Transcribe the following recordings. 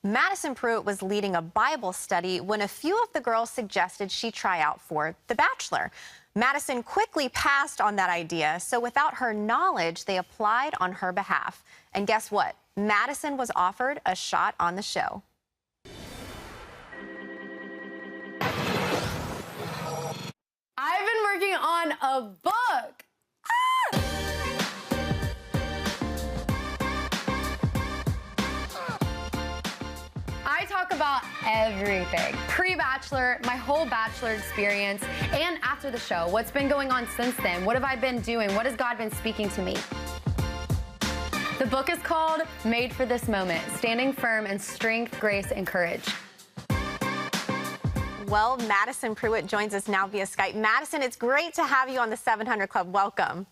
Madison Prewett was leading a Bible study when a few of the girls suggested she try out for The Bachelor. Madison quickly passed on that idea, so without her knowledge, they applied on her behalf. And guess what? Madison was offered a shot on the show. I've been working on a book. I talk about everything. Pre-Bachelor, my whole Bachelor experience, and after the show. What's been going on since then? What have I been doing? What has God been speaking to me? The book is called Made for This Moment, Standing Firm in Strength, Grace, and Courage. Well, Madison Prewett joins us now via Skype. Madison, it's great to have you on the 700 Club. Welcome.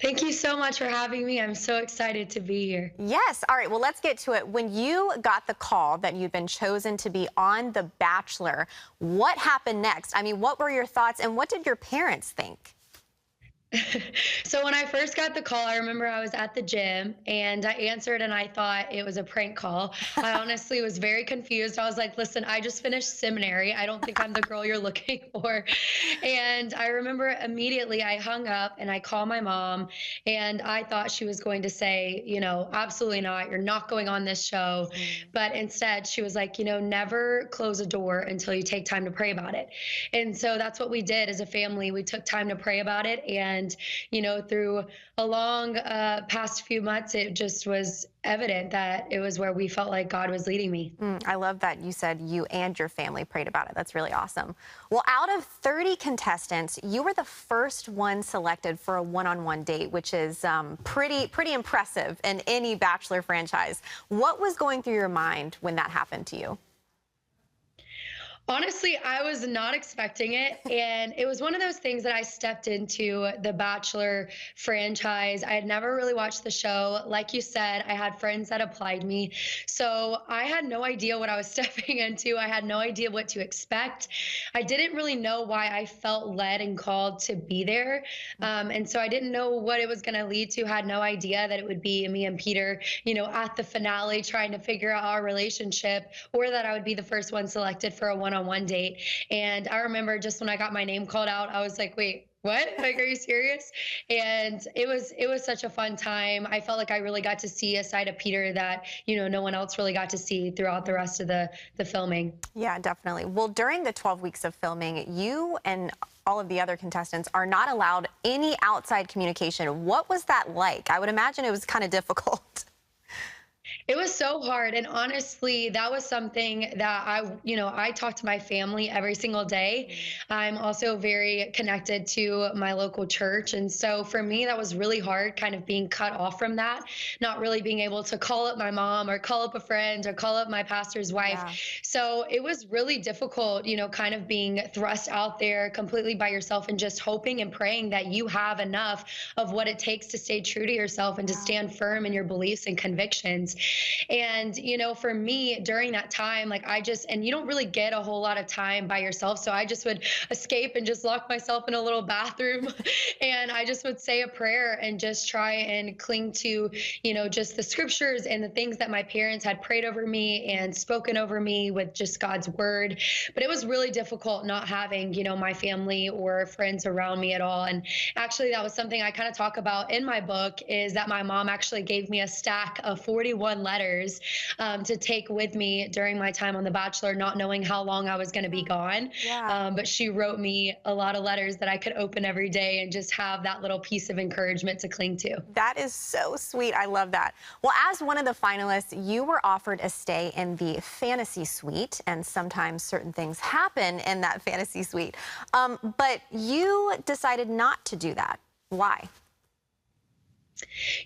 Thank you so much for having me. I'm so excited to be here. Yes. All right. Well, let's get to it. When you got the call that you'd been chosen to be on The Bachelor, what happened next? I mean, what were your thoughts and what did your parents think? So when I first got the call, I remember I was at the gym and I answered and I thought it was a prank call. I honestly was very confused. I was like, listen, I just finished seminary. I don't think I'm the girl you're looking for. And I remember immediately I hung up and I called my mom and I thought she was going to say, you know, absolutely not. You're not going on this show. But instead she was like, you know, never close a door until you take time to pray about it. And so that's what we did as a family. We took time to pray about it. And you know, through a long past few months, it just was evident that it was where we felt like God was leading me. I love that you said you and your family prayed about it. That's really awesome. Well, out of 30 contestants, you were the first one selected for a one-on-one date, which is pretty impressive in any Bachelor franchise. What was going through your mind when that happened to you? Honestly, I was not expecting it. And it was one of those things that I stepped into the Bachelor franchise. I had never really watched the show. Like you said, I had friends that applied me. So I had no idea what I was stepping into. I had no idea what to expect. I didn't really know why I felt led and called to be there. And so I didn't know what it was going to lead to. Had no idea that it would be me and Peter, you know, at the finale trying to figure out our relationship, or that I would be the first one selected for a one-on-one date. And I remember just when I got my name called out, I was like, wait, what? Like, are you serious? And it was such a fun time. I felt like I really got to see a side of Peter that, you know, no one else really got to see throughout the rest of the filming. Yeah, definitely. Well, during the 12 weeks of filming, you and all of the other contestants are not allowed any outside communication. What was that like? I would imagine it was kind of difficult. It was so hard. And honestly, that was something that I talk to my family every single day. I'm also very connected to my local church. And so for me, that was really hard, kind of being cut off from that, not really being able to call up my mom or call up a friend or call up my pastor's wife. Yeah. So it was really difficult, you know, kind of being thrust out there completely by yourself and just hoping and praying that you have enough of what it takes to stay true to yourself and to stand firm in your beliefs and convictions. And, you know, for me during that time, like and you don't really get a whole lot of time by yourself. So I just would escape and just lock myself in a little bathroom and I just would say a prayer and just try and cling to, you know, just the scriptures and the things that my parents had prayed over me and spoken over me with just God's word. But it was really difficult not having, you know, my family or friends around me at all. And actually that was something I kind of talk about in my book, is that my mom actually gave me a stack of 41 letters to take with me during my time on The Bachelor, not knowing how long I was going to be gone. Yeah. But she wrote me a lot of letters that I could open every day and just have that little piece of encouragement to cling to. That is so sweet. I love that. Well, as one of the finalists, you were offered a stay in the fantasy suite, and sometimes certain things happen in that fantasy suite. But you decided not to do that. Why?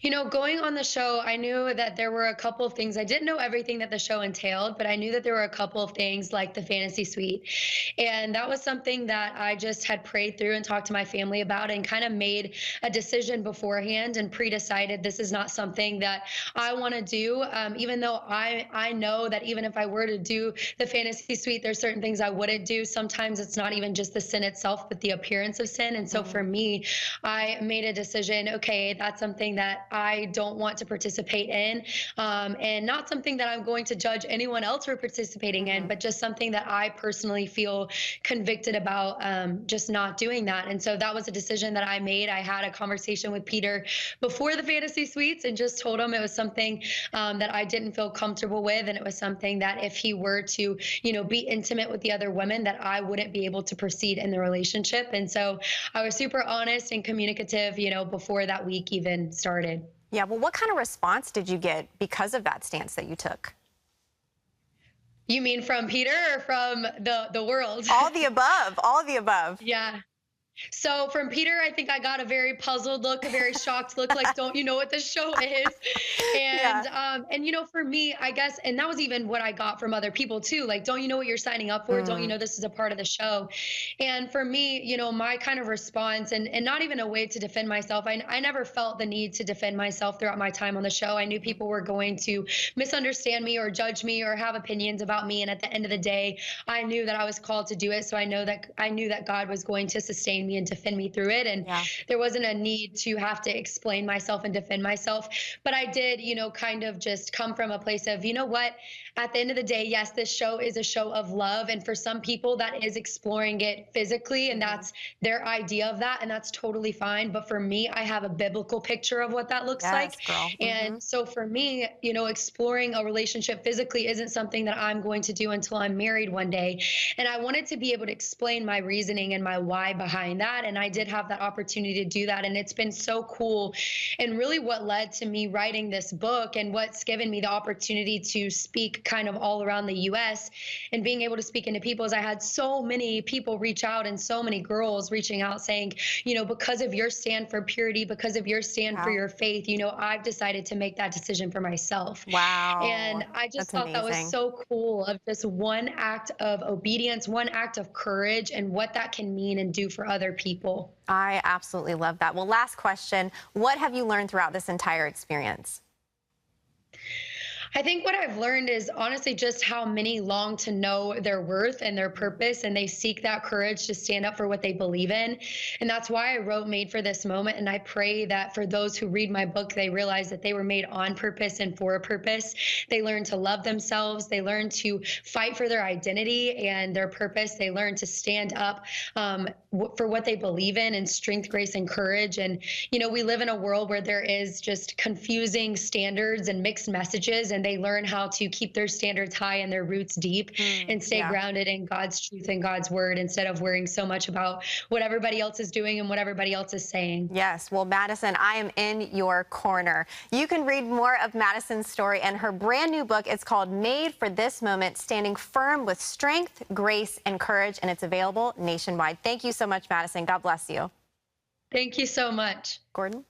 You know, going on the show, I knew that there were a couple of things. I didn't know everything that the show entailed, but I knew that there were a couple of things like the fantasy suite. And that was something that I just had prayed through and talked to my family about and kind of made a decision beforehand and pre-decided this is not something that I want to do. Even though I know that even if I were to do the fantasy suite, there's certain things I wouldn't do. Sometimes it's not even just the sin itself, but the appearance of sin. And so for me, I made a decision, okay, that's something something that I don't want to participate in, and not something that I'm going to judge anyone else for participating in, but just something that I personally feel convicted about, just not doing that. And so that was a decision that I made. I had a conversation with Peter before the fantasy suites and just told him it was something that I didn't feel comfortable with, and it was something that if he were to, be intimate with the other women, that I wouldn't be able to proceed in the relationship. And so I was super honest and communicative, before that week even started. Yeah, well, what kind of response did you get because of that stance that you took? You mean from Peter or from the world? All the above, all of the above. Yeah. So from Peter, I think I got a very puzzled look, a very shocked look, like, don't you know what this show is? And for me, I guess, and that was even what I got from other people too. Like, don't you know what you're signing up for? Don't you know this is a part of the show? And for me, my kind of response, and not even a way to defend myself. I never felt the need to defend myself throughout my time on the show. I knew people were going to misunderstand me or judge me or have opinions about me. And at the end of the day, I knew that I was called to do it. So I knew that God was going to sustain me and defend me through it. And there wasn't a need to have to explain myself and defend myself. But I did, kind of just come from a place of, at the end of the day, yes, this show is a show of love. And for some people that is exploring it physically, and that's their idea of that. And that's totally fine. But for me, I have a biblical picture of what that looks like. Girl. And so for me, exploring a relationship physically isn't something that I'm going to do until I'm married one day. And I wanted to be able to explain my reasoning and my why behind that. And I did have that opportunity to do that. And it's been so cool. And really what led to me writing this book and what's given me the opportunity to speak kind of all around the US and being able to speak into people is I had so many people reach out and so many girls reaching out saying, because of your stand for purity, because of your stand for your faith, I've decided to make that decision for myself. Wow. And I just thought that was so cool, of just one act of obedience, one act of courage, and what that can mean and do for other people. I absolutely love that. Well, last question. What have you learned throughout this entire experience? I think what I've learned is honestly just how many long to know their worth and their purpose, and they seek that courage to stand up for what they believe in. And that's why I wrote Made for This Moment. And I pray that for those who read my book, they realize that they were made on purpose and for a purpose. They learn to love themselves. They learn to fight for their identity and their purpose. They learn to stand up for what they believe in, and strength, grace, and courage. And, we live in a world where there is just confusing standards and mixed messages, and they learn how to keep their standards high and their roots deep and stay grounded in God's truth and God's word, instead of worrying so much about what everybody else is doing and what everybody else is saying. Yes. Well, Madison, I am in your corner. You can read more of Madison's story and her brand new book. It's called Made for This Moment, Standing Firm with Strength, Grace, and Courage, and it's available nationwide. Thank you so much, Madison. God bless you. Thank you so much. Gordon?